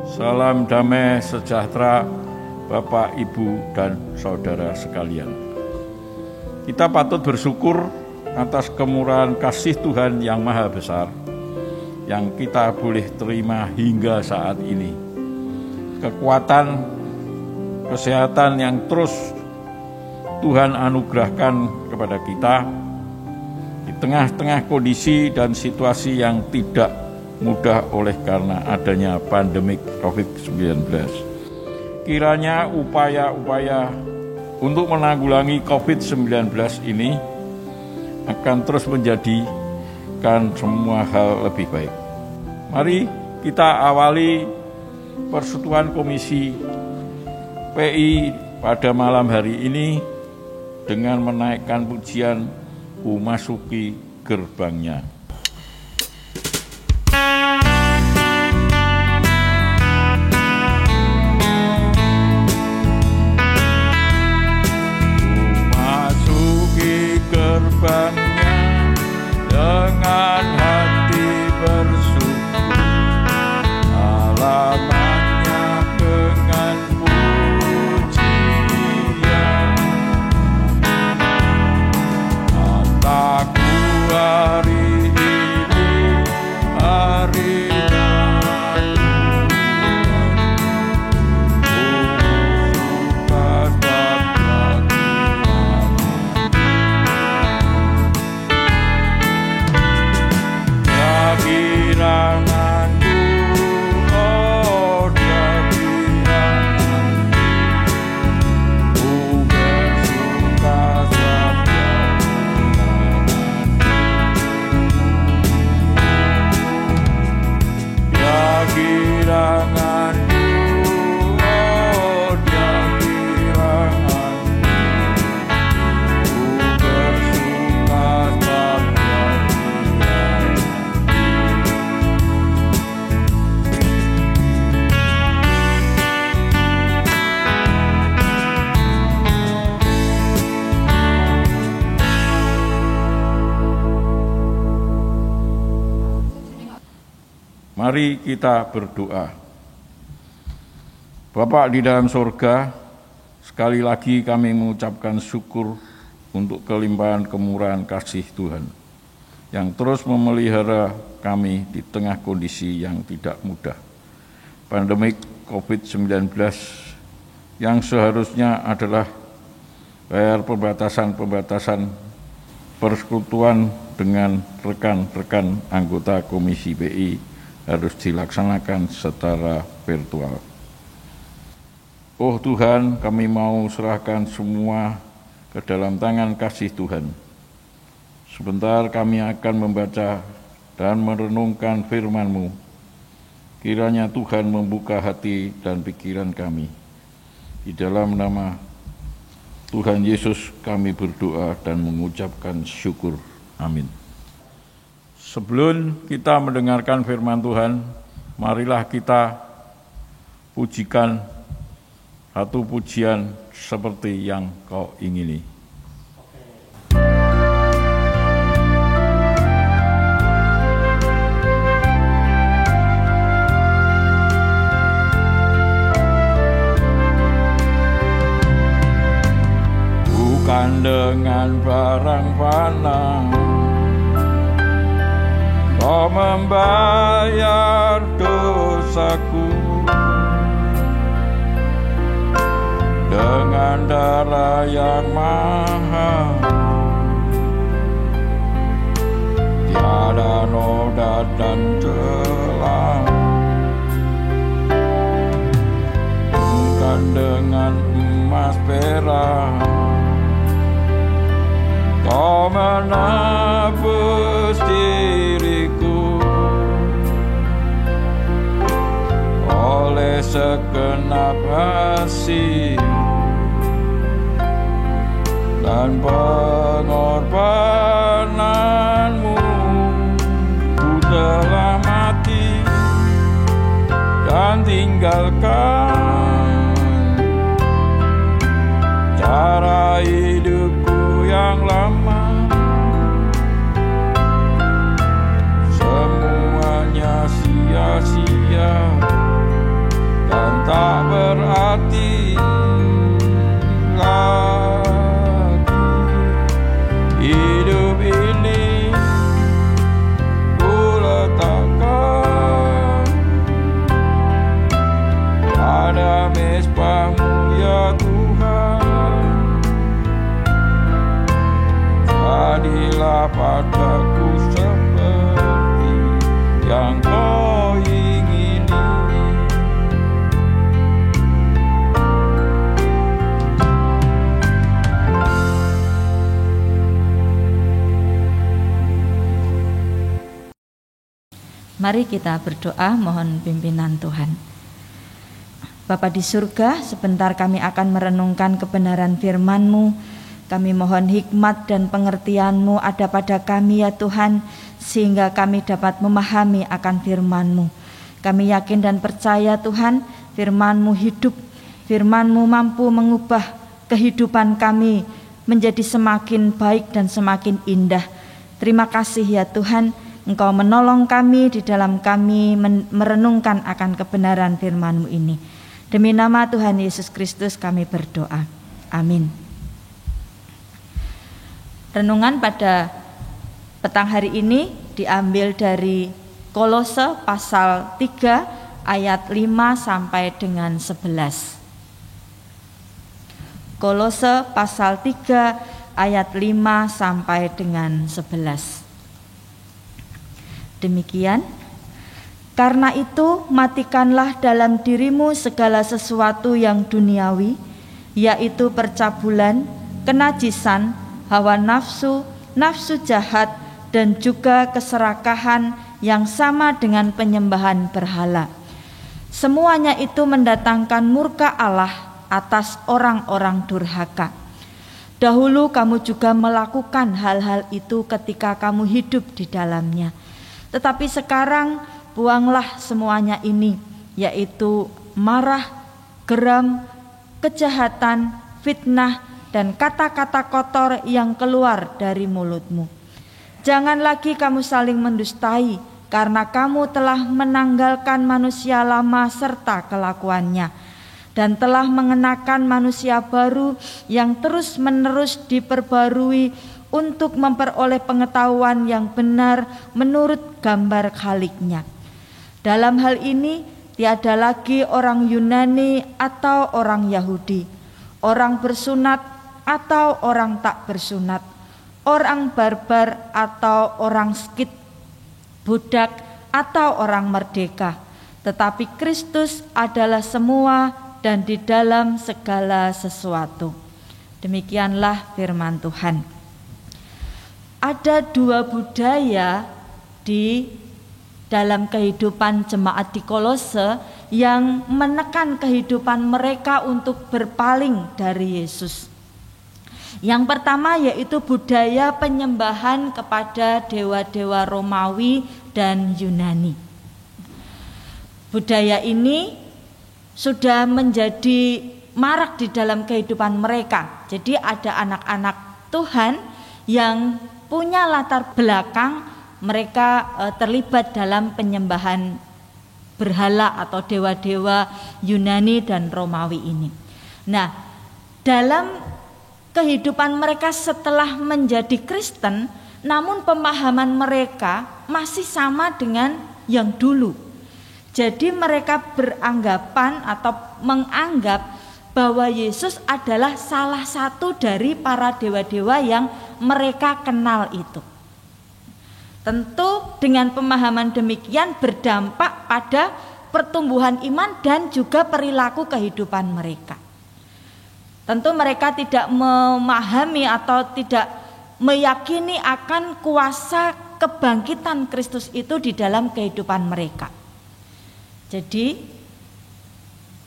Salam damai sejahtera Bapak, Ibu, dan Saudara sekalian. Kita patut bersyukur atas kemurahan kasih Tuhan yang maha besar yang kita boleh terima hingga saat ini. Kekuatan, kesehatan yang terus Tuhan anugerahkan kepada kita di tengah-tengah kondisi dan situasi yang tidak mudah oleh karena adanya pandemik COVID-19. Kiranya upaya-upaya untuk menanggulangi COVID-19 ini akan terus menjadikan semua hal lebih baik. Mari kita awali persekutuan Komisi PI pada malam hari ini dengan menaikkan pujian "Memasuki Gerbangnya". Gerbangnya dengan hati bersyukur, halamannya dengan pujian. Mataku hari ini harinya Mari kita berdoa. Bapa di dalam sorga, sekali lagi kami mengucapkan syukur untuk kelimpahan kemurahan kasih Tuhan yang terus memelihara kami di tengah kondisi yang tidak mudah. Pandemik COVID-19 yang seharusnya adalah pembatasan persekutuan dengan rekan-rekan anggota Komisi PI harus dilaksanakan secara virtual. Oh Tuhan, kami mau serahkan semua ke dalam tangan kasih Tuhan. Sebentar kami akan membaca dan merenungkan firman-Mu. Kiranya Tuhan membuka hati dan pikiran kami. Di dalam nama Tuhan Yesus kami berdoa dan mengucapkan syukur. Amin. Sebelum kita mendengarkan firman Tuhan, marilah kita pujikan satu pujian seperti yang kau ingini. Bukan dengan barang fana Kau membayar dosaku, dengan darah yang mahal. Tiada noda dan celah, bukan dengan emas perak. Kau menebus diriku oleh segenap kasih dan pengorbananmu. Ku telah mati dan tinggalkan cara hidupku yang lama. Semuanya sia-sia mati lagi. Hidup ini kuletakkan pada mezbah-Mu ya Tuhan. Jadilah padaku seperti yang Kau ingini. Mari kita berdoa mohon pimpinan Tuhan. Bapa di surga, sebentar kami akan merenungkan kebenaran firman-Mu. Kami mohon hikmat dan pengertian-Mu ada pada kami ya Tuhan, sehingga kami dapat memahami akan firman-Mu. Kami yakin dan percaya Tuhan, firman-Mu hidup, firman-Mu mampu mengubah kehidupan kami menjadi semakin baik dan semakin indah. Terima kasih ya Tuhan, Engkau menolong kami di dalam kami merenungkan akan kebenaran firman-Mu ini. Demi nama Tuhan Yesus Kristus kami berdoa. Amin. Renungan pada petang hari ini diambil dari Kolose pasal 3 ayat 5 sampai dengan 11. Kolose pasal 3 ayat 5 sampai dengan 11. Demikian, karena itu matikanlah dalam dirimu segala sesuatu yang duniawi, yaitu percabulan, kenajisan, hawa nafsu, nafsu jahat, dan juga keserakahan yang sama dengan penyembahan berhala. Semuanya itu mendatangkan murka Allah atas orang-orang durhaka. Dahulu kamu juga melakukan hal-hal itu ketika kamu hidup di dalamnya. Tetapi sekarang buanglah semuanya ini, yaitu marah, geram, kejahatan, fitnah, dan kata-kata kotor yang keluar dari mulutmu. Jangan lagi kamu saling mendustai, karena kamu telah menanggalkan manusia lama serta kelakuannya, dan telah mengenakan manusia baru yang terus-menerus diperbarui untuk memperoleh pengetahuan yang benar menurut gambar Khaliknya. Dalam hal ini tiada lagi orang Yunani atau orang Yahudi, orang bersunat atau orang tak bersunat, orang barbar atau orang skit, budak atau orang merdeka, tetapi Kristus adalah semua dan di dalam segala sesuatu. Demikianlah firman Tuhan. Ada dua budaya di dalam kehidupan jemaat di Kolose yang menekan kehidupan mereka untuk berpaling dari Yesus. Yang pertama yaitu budaya penyembahan kepada dewa-dewa Romawi dan Yunani. Budaya ini sudah menjadi marak di dalam kehidupan mereka. Jadi ada anak-anak Tuhan yang punya latar belakang mereka terlibat dalam penyembahan berhala atau dewa-dewa Yunani dan Romawi ini. Nah, dalam kehidupan mereka setelah menjadi Kristen, namun pemahaman mereka masih sama dengan yang dulu. Jadi mereka beranggapan atau menganggap bahwa Yesus adalah salah satu dari para dewa-dewa yang mereka kenal itu. Tentu dengan pemahaman demikian berdampak pada pertumbuhan iman dan juga perilaku kehidupan mereka. Tentu mereka tidak memahami atau tidak meyakini akan kuasa kebangkitan Kristus itu di dalam kehidupan mereka. Jadi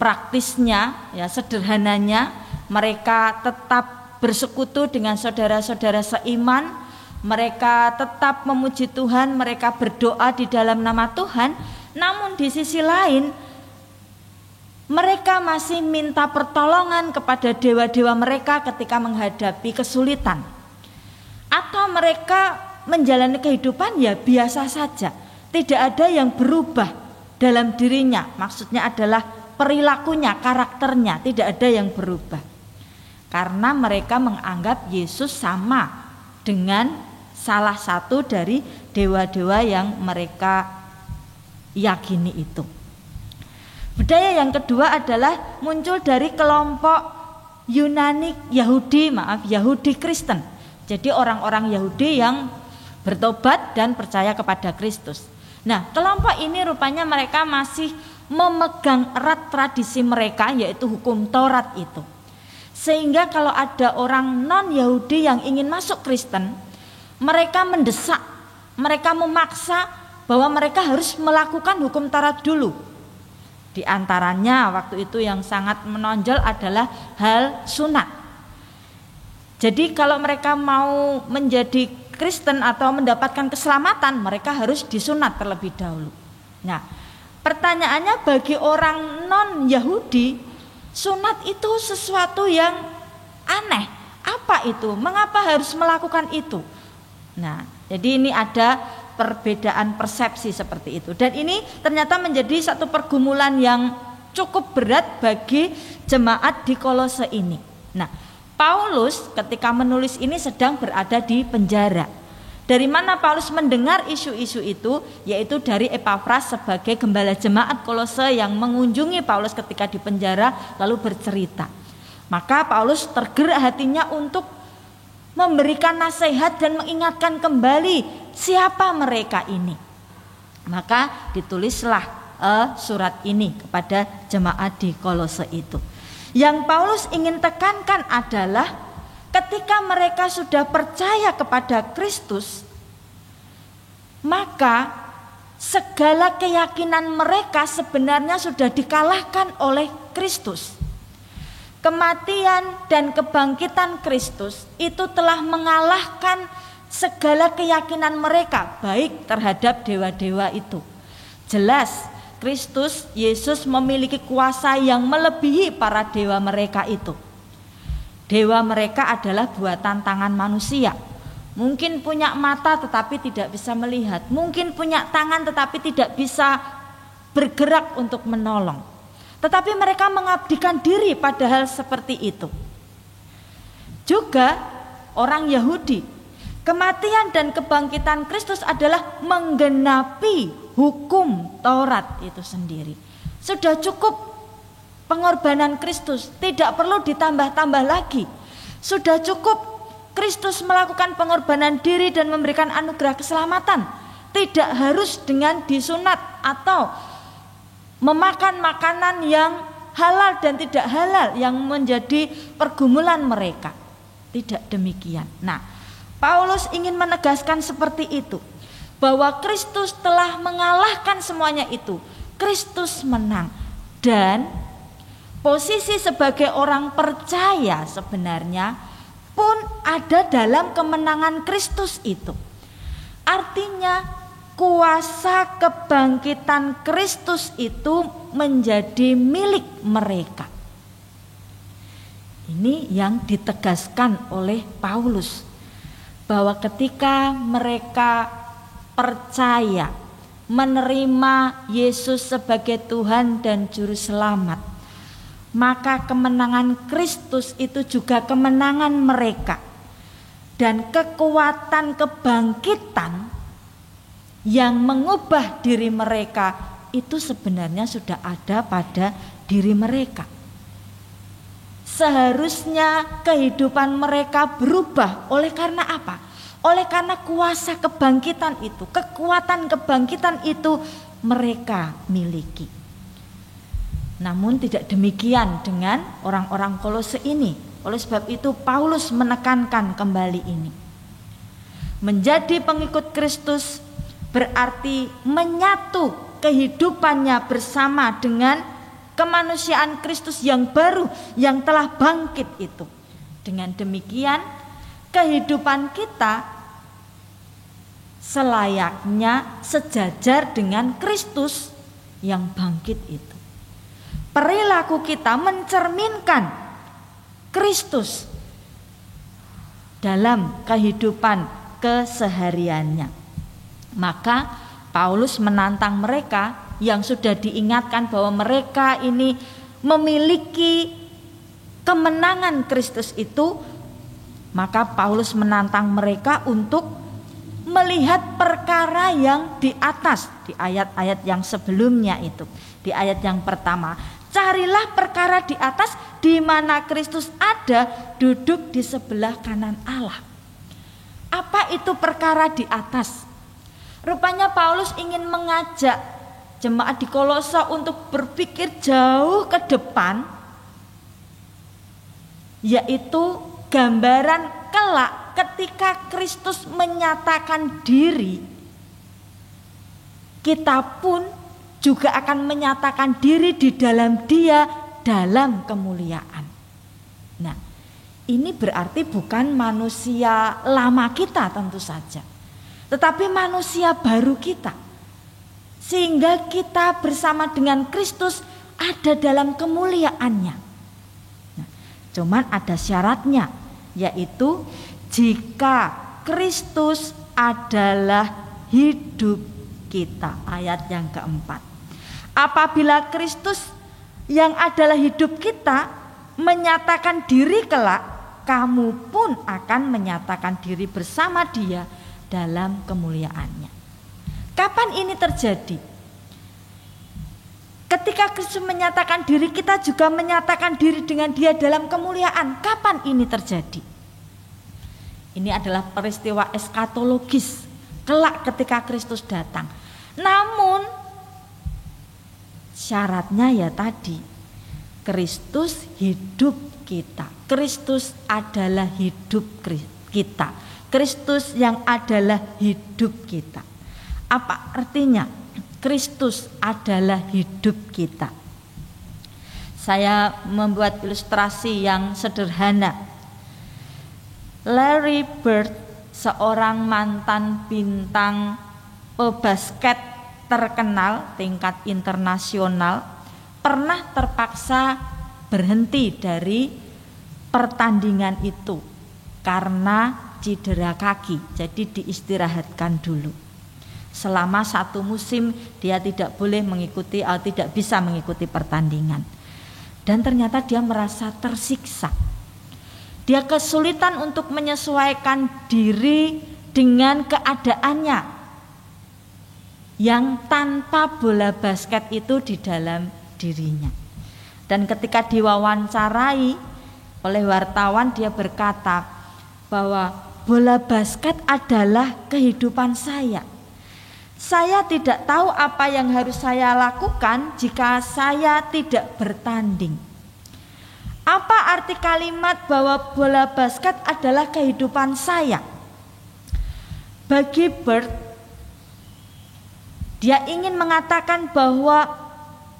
praktisnya, ya sederhananya, mereka tetap bersekutu dengan saudara-saudara seiman, mereka tetap memuji Tuhan, mereka berdoa di dalam nama Tuhan. Namun di sisi lain mereka masih minta pertolongan kepada dewa-dewa mereka ketika menghadapi kesulitan. Atau mereka menjalani kehidupan ya biasa saja, tidak ada yang berubah dalam dirinya. Maksudnya adalah perilakunya, karakternya tidak ada yang berubah. Karena mereka menganggap Yesus sama dengan salah satu dari dewa-dewa yang mereka yakini itu. Budaya yang kedua adalah muncul dari kelompok Yahudi Kristen. Jadi orang-orang Yahudi yang bertobat dan percaya kepada Kristus. Nah, kelompok ini rupanya mereka masih memegang erat tradisi mereka, yaitu hukum Taurat itu. Sehingga kalau ada orang non-Yahudi yang ingin masuk Kristen, mereka mendesak, mereka memaksa bahwa mereka harus melakukan hukum Taurat dulu. Di antaranya waktu itu yang sangat menonjol adalah hal sunat. Jadi kalau mereka mau menjadi Kristen atau mendapatkan keselamatan, mereka harus disunat terlebih dahulu. Nah, pertanyaannya bagi orang non-Yahudi, sunat itu sesuatu yang aneh. Apa itu? Mengapa harus melakukan itu? Nah, jadi ini ada perbedaan persepsi seperti itu. Dan ini ternyata menjadi satu pergumulan yang cukup berat bagi jemaat di Kolose ini. Nah, Paulus ketika menulis ini sedang berada di penjara. Dari mana Paulus mendengar isu-isu itu? Yaitu dari Epafras sebagai gembala jemaat Kolose yang mengunjungi Paulus ketika di penjara lalu bercerita. Maka Paulus tergerak hatinya untuk memberikan nasihat dan mengingatkan kembali siapa mereka ini. Maka ditulislah surat ini kepada jemaat di Kolose itu. Yang Paulus ingin tekankan adalah ketika mereka sudah percaya kepada Kristus, maka segala keyakinan mereka sebenarnya sudah dikalahkan oleh Kristus. Kematian dan kebangkitan Kristus itu telah mengalahkan segala keyakinan mereka, baik terhadap dewa-dewa itu. Jelas Kristus Yesus memiliki kuasa yang melebihi para dewa mereka itu. Dewa mereka adalah buatan tangan manusia. Mungkin punya mata tetapi tidak bisa melihat. Mungkin punya tangan tetapi tidak bisa bergerak untuk menolong. Tetapi mereka mengabdikan diri pada hal seperti itu. Juga orang Yahudi, kematian dan kebangkitan Kristus adalah menggenapi hukum Taurat itu sendiri. Sudah cukup pengorbanan Kristus, tidak perlu ditambah-tambah lagi. Sudah cukup Kristus melakukan pengorbanan diri dan memberikan anugerah keselamatan. Tidak harus dengan disunat atau memakan makanan yang halal dan tidak halal yang menjadi pergumulan mereka. Tidak demikian. Nah, Paulus ingin menegaskan seperti itu, bahwa Kristus telah mengalahkan semuanya itu. Kristus menang. Dan posisi sebagai orang percaya sebenarnya pun ada dalam kemenangan Kristus itu. Artinya kuasa kebangkitan Kristus itu menjadi milik mereka. Ini yang ditegaskan oleh Paulus, bahwa ketika mereka percaya menerima Yesus sebagai Tuhan dan Juru Selamat, maka kemenangan Kristus itu juga kemenangan mereka. Dan kekuatan kebangkitan yang mengubah diri mereka itu sebenarnya sudah ada pada diri mereka. Seharusnya kehidupan mereka berubah. Oleh karena apa? Oleh karena kuasa kebangkitan itu, kekuatan kebangkitan itu mereka miliki. Namun tidak demikian dengan orang-orang Kolose ini. Oleh sebab itu Paulus menekankan kembali ini. Menjadi pengikut Kristus berarti menyatu kehidupannya bersama dengan kemanusiaan Kristus yang baru yang telah bangkit itu. Dengan demikian kehidupan kita selayaknya sejajar dengan Kristus yang bangkit itu. Perilaku kita mencerminkan Kristus dalam kehidupan kesehariannya. Maka Paulus menantang mereka yang sudah diingatkan bahwa mereka ini memiliki kemenangan Kristus itu, maka Paulus menantang mereka untuk melihat perkara yang di atas. Di ayat-ayat yang sebelumnya itu, di ayat yang pertama, carilah perkara di atas di mana Kristus ada duduk di sebelah kanan Allah. Apa itu perkara di atas? Rupanya Paulus ingin mengajak jemaat di Kolose untuk berpikir jauh ke depan, yaitu gambaran kelak ketika Kristus menyatakan diri, kita pun juga akan menyatakan diri di dalam Dia dalam kemuliaan. Nah, ini berarti bukan manusia lama kita tentu saja, tetapi manusia baru kita, sehingga kita bersama dengan Kristus ada dalam kemuliaannya. Nah, cuman ada syaratnya, yaitu jika Kristus adalah hidup kita. Ayat yang keempat, apabila Kristus yang adalah hidup kita menyatakan diri kelak, kamu pun akan menyatakan diri bersama Dia dalam kemuliaannya. Kapan ini terjadi? Ketika Kristus menyatakan diri, kita juga menyatakan diri dengan Dia dalam kemuliaan. Kapan ini terjadi? Ini adalah peristiwa eskatologis, kelak ketika Kristus datang. Namun syaratnya ya tadi, Kristus hidup kita. Kristus adalah hidup kita. Kristus yang adalah hidup kita. Apa artinya Kristus adalah hidup kita? Saya membuat ilustrasi yang sederhana. Larry Bird, seorang mantan bintang basket terkenal tingkat internasional, pernah terpaksa berhenti dari pertandingan itu karena cedera kaki, jadi diistirahatkan dulu. Selama 1 musim dia tidak boleh mengikuti atau tidak bisa mengikuti pertandingan. Dan ternyata dia merasa tersiksa. Dia kesulitan untuk menyesuaikan diri dengan keadaannya yang tanpa bola basket itu di dalam dirinya. Dan ketika diwawancarai oleh wartawan, dia berkata bahwa bola basket adalah kehidupan saya. Saya tidak tahu apa yang harus saya lakukan jika saya tidak bertanding. Apa arti kalimat bahwa bola basket adalah kehidupan saya? Bagi Bird, dia ingin mengatakan bahwa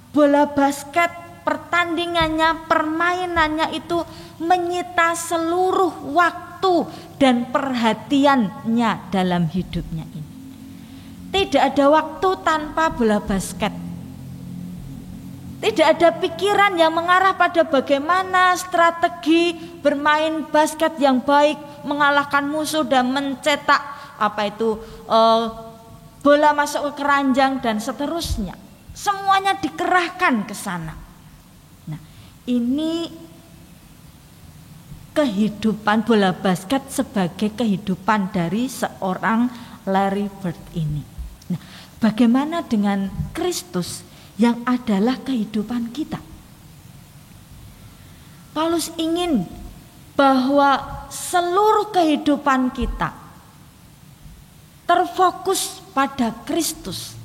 bola basket, pertandingannya, permainannya itu menyita seluruh waktu dan perhatiannya dalam hidupnya ini. Tidak ada waktu tanpa bola basket. Tidak ada pikiran yang mengarah pada bagaimana strategi bermain basket yang baik, mengalahkan musuh dan mencetak bola masuk ke keranjang dan seterusnya. Semuanya dikerahkan ke sana. Nah, ini kehidupan bola basket sebagai kehidupan dari seorang Larry Bird ini. Nah, bagaimana dengan Kristus yang adalah kehidupan kita? Paulus ingin bahwa seluruh kehidupan kita terfokus pada Kristus.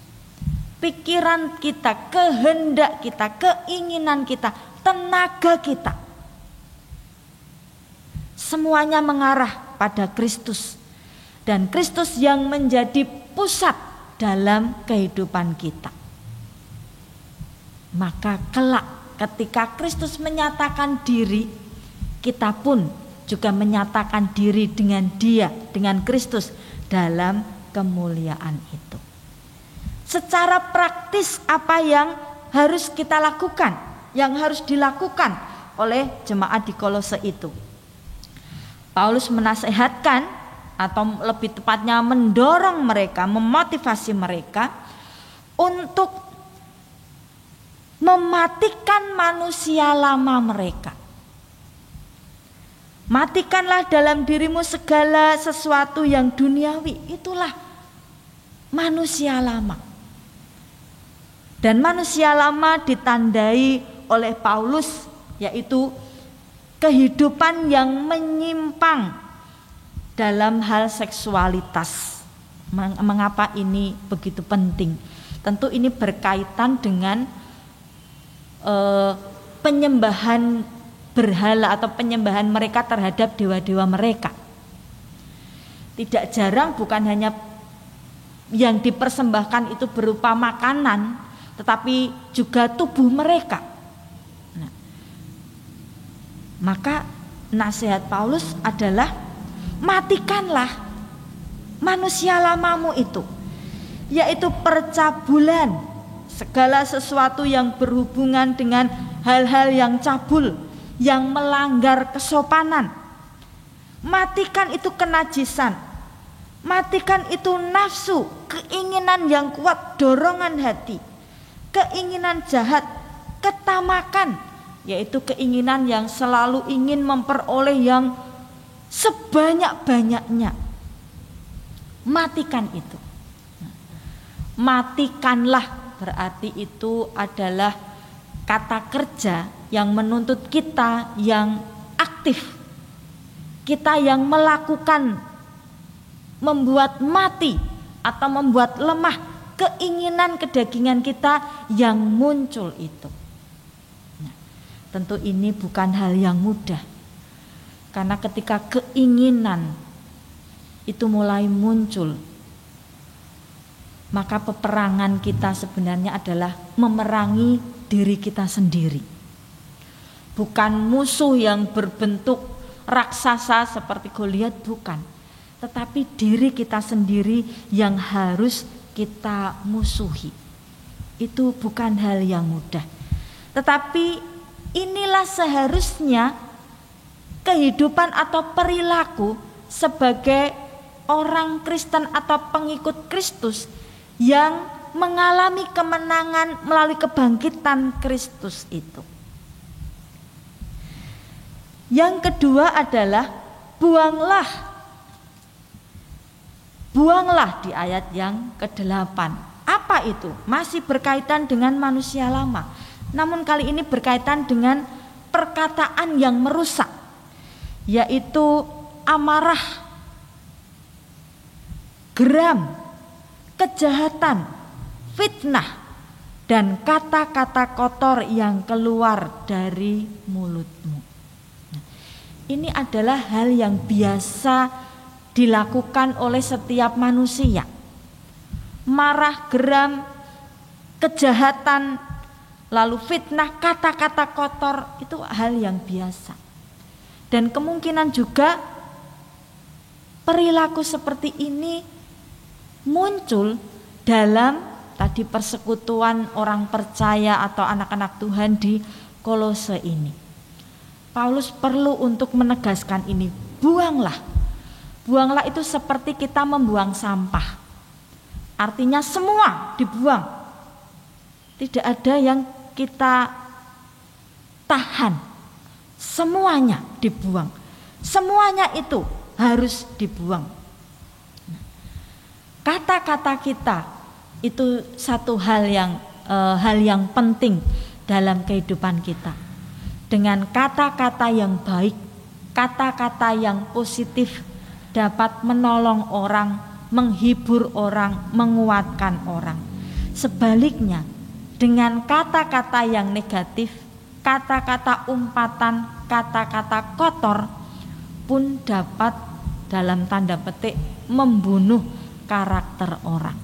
Pikiran kita, kehendak kita, keinginan kita, tenaga kita, semuanya mengarah pada Kristus. Dan Kristus yang menjadi pusat dalam kehidupan kita. Maka kelak ketika Kristus menyatakan diri, kita pun juga menyatakan diri dengan Dia, dengan Kristus dalam kemuliaan itu. Secara praktis apa yang harus kita lakukan, yang harus dilakukan oleh jemaat di Kolose itu? Paulus menasehatkan, atau lebih tepatnya mendorong mereka, memotivasi mereka untuk mematikan manusia lama mereka. Matikanlah dalam dirimu segala sesuatu yang duniawi. Itulah manusia lama. Dan manusia lama ditandai oleh Paulus, yaitu kehidupan yang menyimpang dalam hal seksualitas. Mengapa ini begitu penting? Tentu ini berkaitan dengan penyembahan berhala atau penyembahan mereka terhadap dewa-dewa mereka. Tidak jarang bukan hanya yang dipersembahkan itu berupa makanan, tetapi juga tubuh mereka. Nah, maka nasihat Paulus adalah matikanlah manusia lamamu itu, yaitu percabulan, segala sesuatu yang berhubungan dengan hal-hal yang cabul, yang melanggar kesopanan. Matikan itu kenajisan, matikan itu nafsu, keinginan yang kuat, dorongan hati, keinginan jahat, ketamakan, yaitu keinginan yang selalu ingin memperoleh yang sebanyak-banyaknya. Matikan itu. Matikanlah berarti itu adalah kata kerja yang menuntut kita yang aktif, kita yang melakukan, membuat mati atau membuat lemah keinginan kedagingan kita yang muncul itu. Nah, tentu ini bukan hal yang mudah, karena ketika keinginan itu mulai muncul, maka peperangan kita sebenarnya adalah memerangi diri kita sendiri. Bukan musuh yang berbentuk raksasa seperti Goliat, bukan. Tetapi diri kita sendiri yang harus kita musuhi. Itu bukan hal yang mudah. Tetapi inilah seharusnya kehidupan atau perilaku sebagai orang Kristen atau pengikut Kristus yang mengalami kemenangan melalui kebangkitan Kristus itu. Yang kedua adalah buanglah di ayat yang ke-8. Apa itu? Masih berkaitan dengan manusia lama, namun kali ini berkaitan dengan perkataan yang merusak, yaitu amarah, geram, kejahatan, fitnah, dan kata-kata kotor yang keluar dari mulutmu. Ini adalah hal yang biasa dilakukan oleh setiap manusia. Marah, geram, kejahatan, lalu fitnah, kata-kata kotor, itu hal yang biasa. Dan kemungkinan juga perilaku seperti ini muncul dalam tadi persekutuan orang percaya atau anak-anak Tuhan di Kolose ini. Paulus perlu untuk menegaskan ini. Buanglah itu seperti kita membuang sampah. Artinya semua dibuang. Tidak ada yang kita tahan. Semuanya dibuang. Semuanya itu harus dibuang. Kata-kata kita itu satu hal yang penting dalam kehidupan kita. Dengan kata-kata yang baik, kata-kata yang positif dapat menolong orang, menghibur orang, menguatkan orang. Sebaliknya, dengan kata-kata yang negatif, kata-kata umpatan, kata-kata kotor pun dapat dalam tanda petik membunuh karakter orang.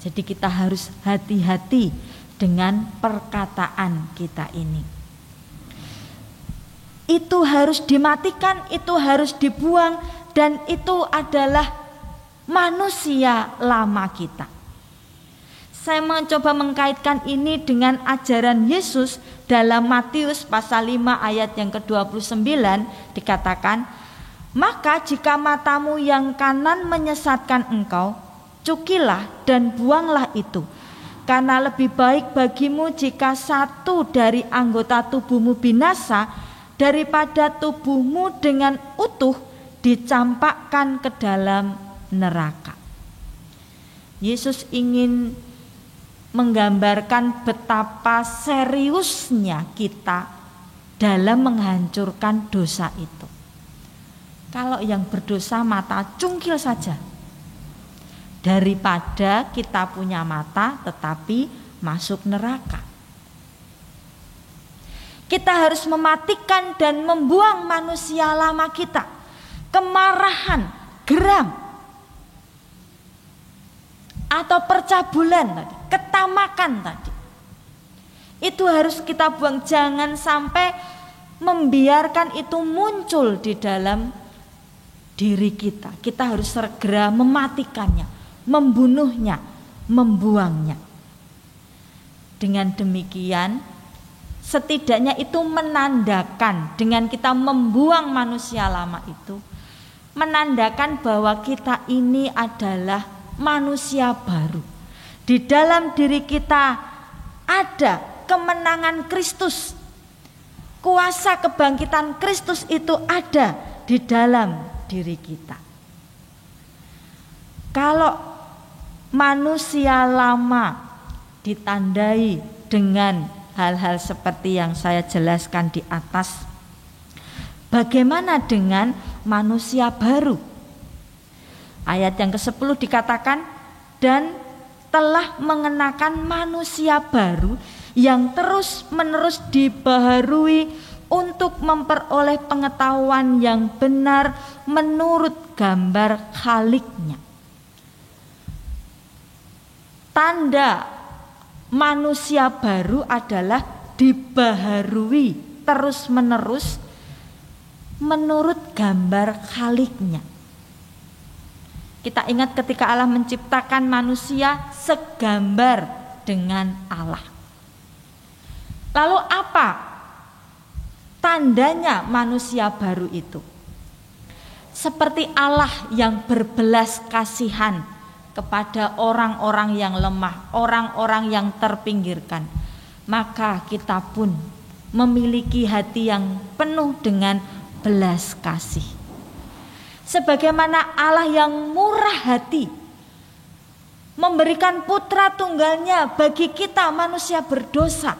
Jadi kita harus hati-hati dengan perkataan kita ini. Itu harus dimatikan, itu harus dibuang, dan itu adalah manusia lama kita. Saya mencoba mengkaitkan ini dengan ajaran Yesus dalam Matius pasal 5 ayat yang ke-29 dikatakan, "Maka jika matamu yang kanan menyesatkan engkau, cukilah dan buanglah itu. karena lebih baik bagimu jika satu dari anggota tubuhmu binasa daripada tubuhmu dengan utuh dicampakkan ke dalam neraka. Yesus ingin menggambarkan betapa seriusnya kita dalam menghancurkan dosa itu. Kalau yang berdosa mata cungkil saja, daripada kita punya mata tetapi masuk neraka. Kita harus mematikan dan membuang manusia lama kita, kemarahan, geram, atau percabulan tadi, ketamakan tadi. Itu harus kita buang, jangan sampai membiarkan itu muncul di dalam diri kita. Kita harus segera mematikannya, membunuhnya, membuangnya. Dengan demikian, setidaknya itu menandakan, dengan kita membuang manusia lama itu, menandakan bahwa kita ini adalah manusia baru. Di dalam diri kita ada kemenangan Kristus. Kuasa kebangkitan Kristus itu ada di dalam diri kita. Kalau manusia lama ditandai dengan hal-hal seperti yang saya jelaskan di atas, bagaimana dengan manusia baru? Ayat yang ke-10 dikatakan, dan telah mengenakan manusia baru yang terus-menerus dibaharui untuk memperoleh pengetahuan yang benar menurut gambar Khaliknya. Tanda manusia baru adalah dibaharui terus-menerus menurut gambar Khaliknya. Kita ingat ketika Allah menciptakan manusia segambar dengan Allah. Lalu apa tandanya manusia baru itu? Seperti Allah yang berbelas kasihan kepada orang-orang yang lemah, orang-orang yang terpinggirkan, maka kita pun memiliki hati yang penuh dengan belas kasih. Sebagaimana Allah yang murah hati memberikan putra tunggalnya bagi kita manusia berdosa,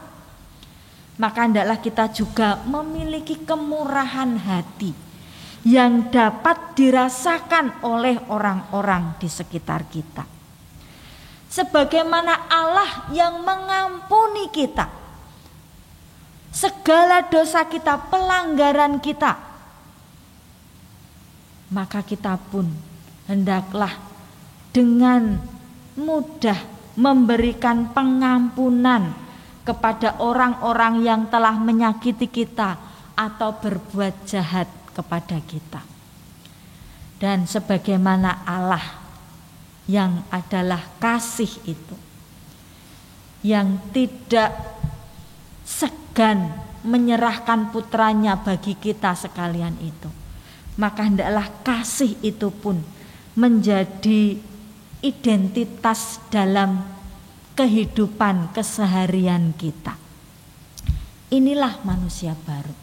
maka hendaklah kita juga memiliki kemurahan hati yang dapat dirasakan oleh orang-orang di sekitar kita. Sebagaimana Allah yang mengampuni kita segala dosa kita, pelanggaran kita, maka kita pun hendaklah dengan mudah memberikan pengampunan kepada orang-orang yang telah menyakiti kita atau berbuat jahat kepada kita. Dan sebagaimana Allah yang adalah kasih itu, yang tidak segan menyerahkan putranya bagi kita sekalian itu, maka hendaklah kasih itu pun menjadi identitas dalam kehidupan keseharian kita. Inilah manusia baru.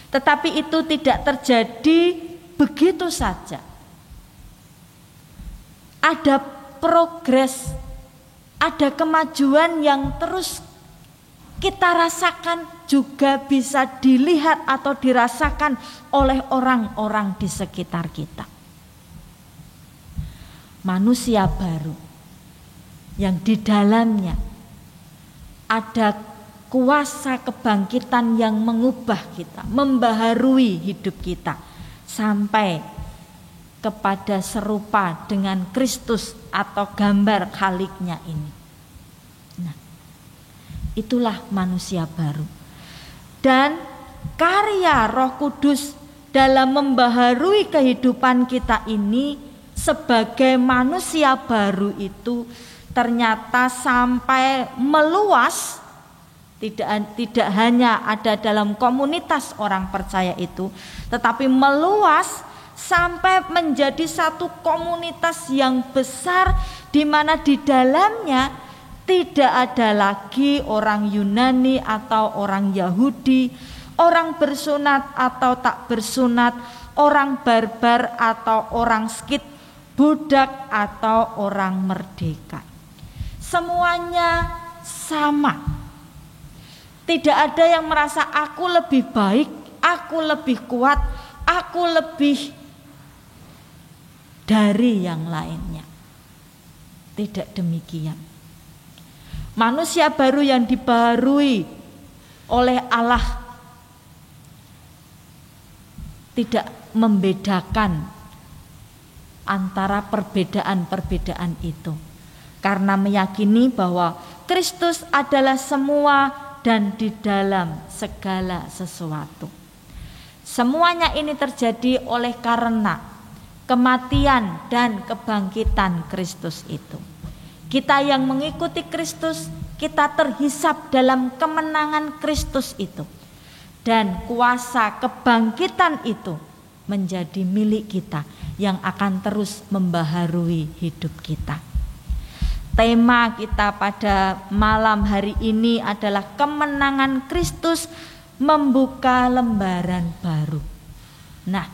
Tetapi itu tidak terjadi begitu saja. Ada progres, ada kemajuan yang terus kita rasakan, juga bisa dilihat atau dirasakan oleh orang-orang di sekitar kita. Manusia baru yang di dalamnya ada kuasa kebangkitan yang mengubah kita, membaharui hidup kita sampai kepada serupa dengan Kristus atau gambar Khaliknya ini. Nah, itulah manusia baru. Dan karya Roh Kudus dalam membaharui kehidupan kita ini sebagai manusia baru itu ternyata sampai meluas, tidak hanya ada dalam komunitas orang percaya itu, tetapi meluas sampai menjadi satu komunitas yang besar, di mana di dalamnya Tidak ada lagi orang Yunani atau orang Yahudi, orang bersunat atau tak bersunat, orang barbar atau orang skit, budak atau orang merdeka. Semuanya sama. Tidak ada yang merasa aku lebih baik, aku lebih kuat, aku lebih dari yang lainnya. Tidak demikian. Manusia baru yang dibaharui oleh Allah tidak membedakan antara perbedaan-perbedaan itu, karena meyakini bahwa Kristus adalah semua dan di dalam segala sesuatu. Semuanya ini terjadi oleh karena kematian dan kebangkitan Kristus itu. Kita yang mengikuti Kristus, kita terhisap dalam kemenangan Kristus itu. Dan kuasa kebangkitan itu menjadi milik kita yang akan terus membaharui hidup kita. Tema kita pada malam hari ini adalah kemenangan Kristus membuka lembaran baru. Nah,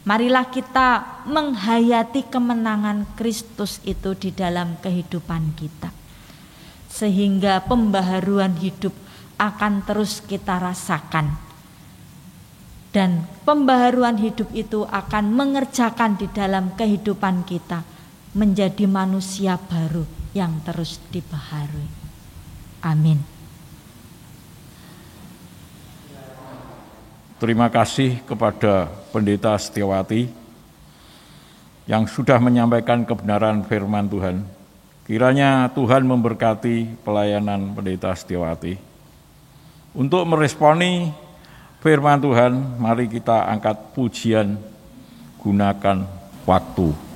marilah kita menghayati kemenangan Kristus itu di dalam kehidupan kita. Sehingga pembaharuan hidup akan terus kita rasakan. Dan pembaharuan hidup itu akan mengerjakan di dalam kehidupan kita menjadi manusia baru yang terus dibaharui. Amin. Terima kasih kepada Pendeta Setiawati yang sudah menyampaikan kebenaran firman Tuhan. Kiranya Tuhan memberkati pelayanan Pendeta Setiawati. Untuk meresponi firman Tuhan, mari kita angkat pujian, gunakan waktu.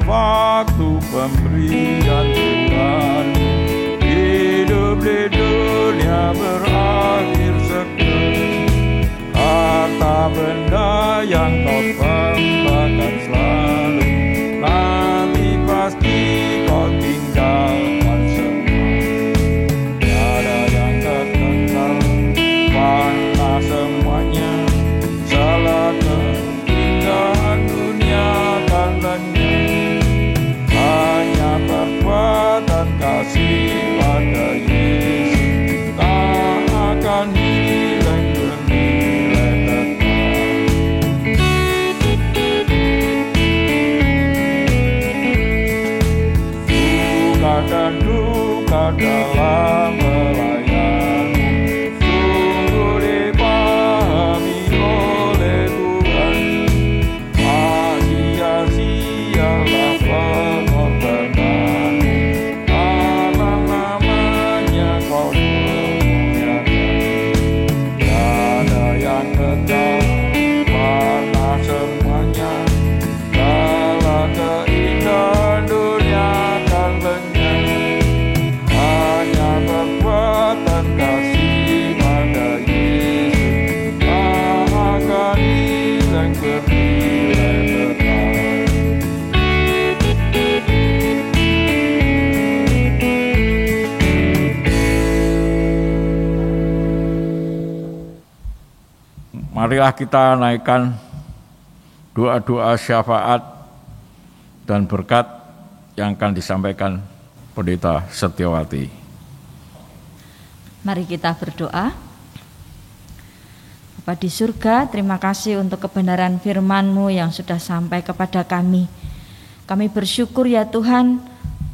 Waktu pemberian Tuhan, hidup di dunia berakhir segera. Harta benda yang kau banggakan selalu, nanti pasti kau tinggalkan semua. Tiada yang kekal, pantas semuanya, salah keindahan dunia akan lenyap. Perbuatan kasih pada Yesus tak akan hilang bernilai kekal. Suka dan duka dalam melayani sungguh dipahami oleh Tuhan. Tak sia-sialah pengorbanan, namanya kau muliakan. Tiada yang kekal, panas semuanya, segala keindahan dunia akan lenyap. Hanya perbuatan kasih pada Yesus tak akan hilang bernilai kekal. Marilah kita naikkan doa-doa syafaat dan berkat yang akan disampaikan Pendeta Setiawati. Mari kita berdoa. Bapa di surga, terima kasih untuk kebenaran firman-Mu yang sudah sampai kepada kami. Kami bersyukur ya Tuhan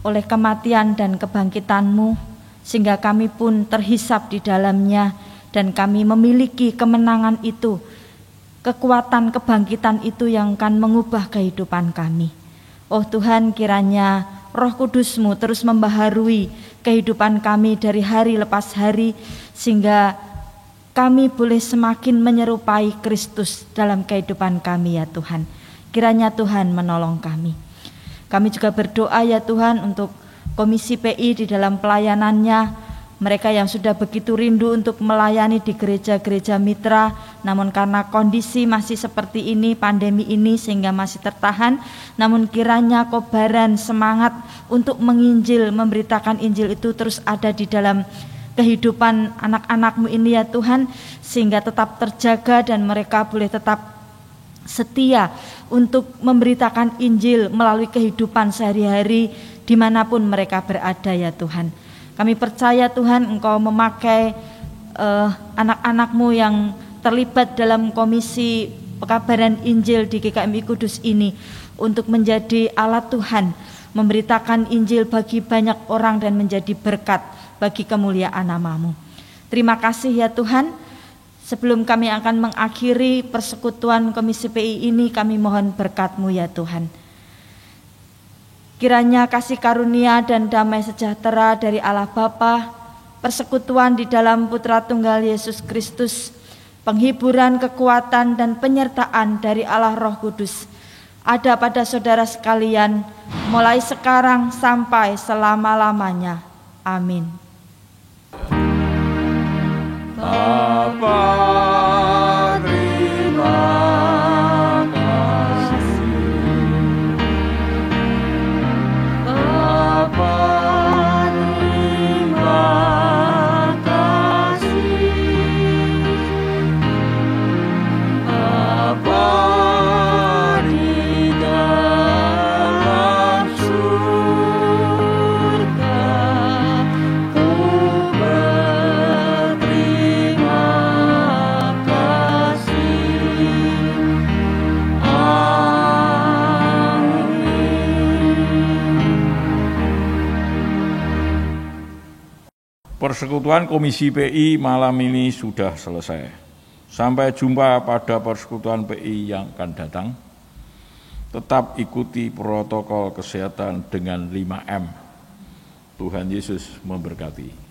oleh kematian dan kebangkitan-Mu, sehingga kami pun terhisap di dalamnya dan kami memiliki kemenangan itu, kekuatan kebangkitan itu yang akan mengubah kehidupan kami. Oh Tuhan, kiranya Roh Kudus-Mu terus membaharui kehidupan kami dari hari lepas hari, sehingga kami boleh semakin menyerupai Kristus dalam kehidupan kami ya Tuhan. Kiranya Tuhan menolong kami. Kami juga berdoa ya Tuhan untuk Komisi PI di dalam pelayanannya, mereka yang sudah begitu rindu untuk melayani di gereja-gereja mitra, namun karena kondisi masih seperti ini, pandemi ini sehingga masih tertahan, namun kiranya kobaran semangat untuk menginjil, memberitakan Injil itu terus ada di dalam kehidupan anak-anak-Mu ini ya Tuhan, sehingga tetap terjaga dan mereka boleh tetap setia untuk memberitakan Injil melalui kehidupan sehari-hari dimanapun mereka berada ya Tuhan. Kami percaya Tuhan Engkau memakai anak-anak-Mu yang terlibat dalam komisi pekabaran Injil di GKMI Kudus ini untuk menjadi alat Tuhan, memberitakan Injil bagi banyak orang dan menjadi berkat bagi kemuliaan nama-Mu. Terima kasih ya Tuhan. Sebelum kami akan mengakhiri persekutuan Komisi PI ini, kami mohon berkat-Mu ya Tuhan. Kiranya kasih karunia dan damai sejahtera dari Allah Bapa, persekutuan di dalam Putra Tunggal Yesus Kristus, penghiburan, kekuatan, dan penyertaan dari Allah Roh Kudus ada pada saudara sekalian, mulai sekarang sampai selama-lamanya. Amin. Bapa, terima kasih. Bapa, terima kasih. Bapa di dalam surga, ku berterima kasih. Persekutuan Komisi PI malam ini sudah selesai. Sampai jumpa pada persekutuan PI yang akan datang. Tetap ikuti protokol kesehatan dengan 5M. Tuhan Yesus memberkati.